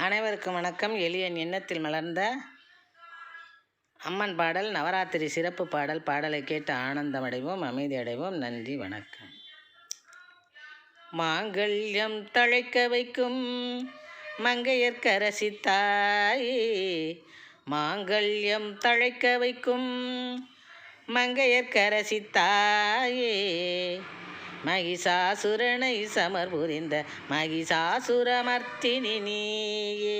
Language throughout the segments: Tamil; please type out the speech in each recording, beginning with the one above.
அனைவருக்கும் வணக்கம். எளியன் எண்ணத்தில் மலர்ந்த அம்மன் பாடல், நவராத்திரி சிறப்பு பாடல். பாடலை கேட்டு ஆனந்தமடைவோம், அமைதி அடைவோம். நன்றி, வணக்கம். மாங்கல்யம் தழைக்க வைக்கும் மங்கையர்க்கரசி தாயே, மாங்கல்யம் தழைக்க வைக்கும் மங்கையர்க்கரசி தாயே, மகிஷாசுரனை சமர் புரிந்த மகிஷாசுரமர்த்தினி நீயே,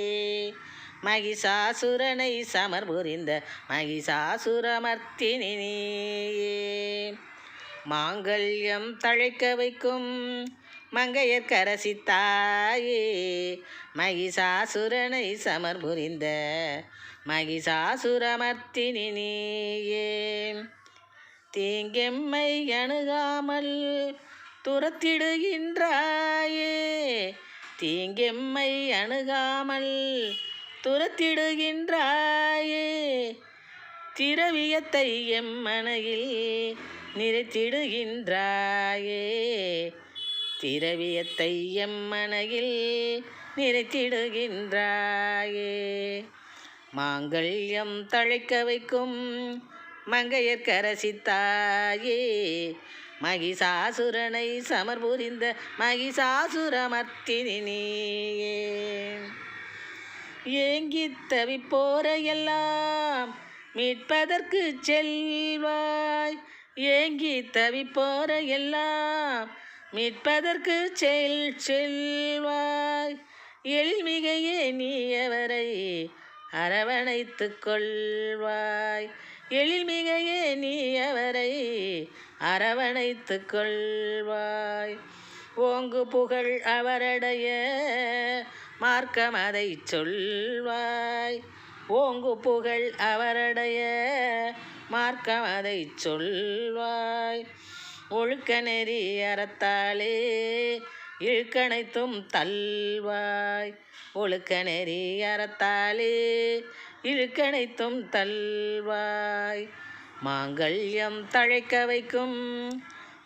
மகிஷாசுரனை சமர் புரிந்த மகிஷாசுரமர்த்தினி நீயே, மாங்கல்யம் தழைக்க வைக்கும் மங்கையர்க்கரசி தாயே, மகிஷாசுரனை சமர் புரிந்த மகிஷாசுரமர்த்தினி நீயே, தீங்கெம்மை அணுகாமல் துரத்திடுகின்றாயே, தீங்கெம்மை அணுகாமல் துரத்திடுகின்றாயே, திரவியத்தை எம்மனையில் நிறைத்திடுகின்றாயே, திரவியத்தை எம்மனையில் நிறைத்திடுகின்றாயே, மாங்கல்யம் தழைக்க வைக்கும் மங்கையர்க்கரசி தாயே, மகிஷாசுரனை சமர் புரிந்த மகிஷாசுரமர்த்தினி நீயே, ஏங்கித் தவிப்போரையெல்லாம் மீட்பதற்கு செல்வாய், ஏங்கித் தவிப்போரையெல்லாம் மீட்பதற்கு செல்வாய், எழில்மிகையே நீ அவரை அரவணைத்து கொள்வாய், எழில்மிகையே நீ அவரை அரவணைத்து கொள்வாய், ஓங்கு புகழ் அவரடைய மார்க்கமதை சொல்வாய், ஓங்கு புகழ் அவரடைய மார்க்கமதை சொல்வாய், ஒழுக்க நெறி அறத்தாலே இழுக்கணைத்தும் தல்வாய், ஒழுக்க நெறி அறத்தாலே இழுக்கணைத்தும் தல்வாய், மாங்கல்யம் தழைக்க வைக்கும்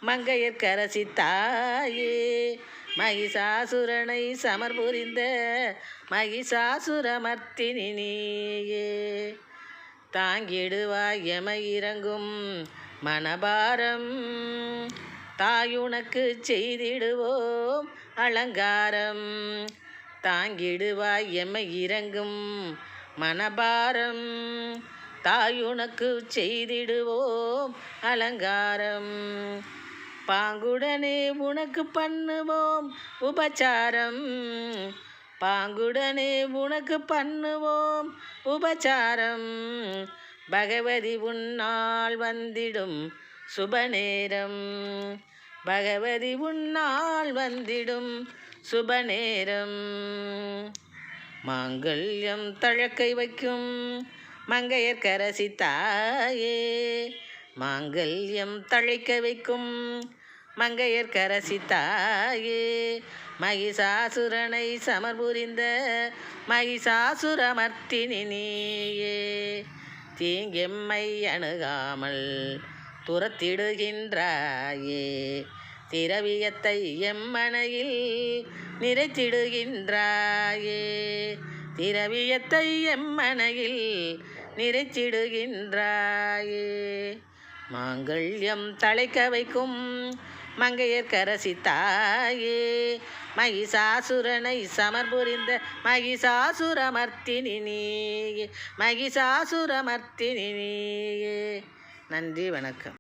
மங்கையர்க்கரசி தாயே, மகிஷாசுரனை சமர் புரிந்த மகிஷாசுரமர்த்தினி நீயே, தாங்கிடுவாய் எமை இறங்கும் மனபாரம், தாயுனக்கு செய்திடுவோம் அலங்காரம், தாங்கிடுவாய் எமை இறங்கும் மனபாரம், தாயுனக்கு செய்திடுவோம் அலங்காரம், பாங்குடனே உனக்கு பண்ணுவோம் உபச்சாரம், பாங்குடனே உனக்கு பண்ணுவோம் உபச்சாரம், பகவதி உன்னால் வந்திடும் சுபநேரம், பகவதி உன்னால் வந்திடும் சுபநேரம், மாங்கல்யம் தழைக்க வைக்கும் மங்கையர்க்கரசி தாயே, மாங்கல்யம் தழைக்க வைக்கும் மங்கையர்க்கரசி தாயே, மகிஷாசுரனை சமர் புரிந்த மகிஷாசுரமர்த்தினி நீயே, தீங்கெம்மை அணுகாமல் துரத்திடுகின்றாயே, திரவியத்தை எம்மனையில் நிறைத்திடுகின்றாயே, திரவியத்தை எம்மனையில் நிறைத்திடுகின்றாயே, மாங்கல்யம் தழைக்க வைக்கும் மங்கையர்க்கரசி தாயே, மகிஷாசுரனை சமர் புரிந்த மகிஷாசுரமர்த்தினி நீயே, மகிஷாசுரமர்த்தினி நீயே. நன்றி, வணக்கம்.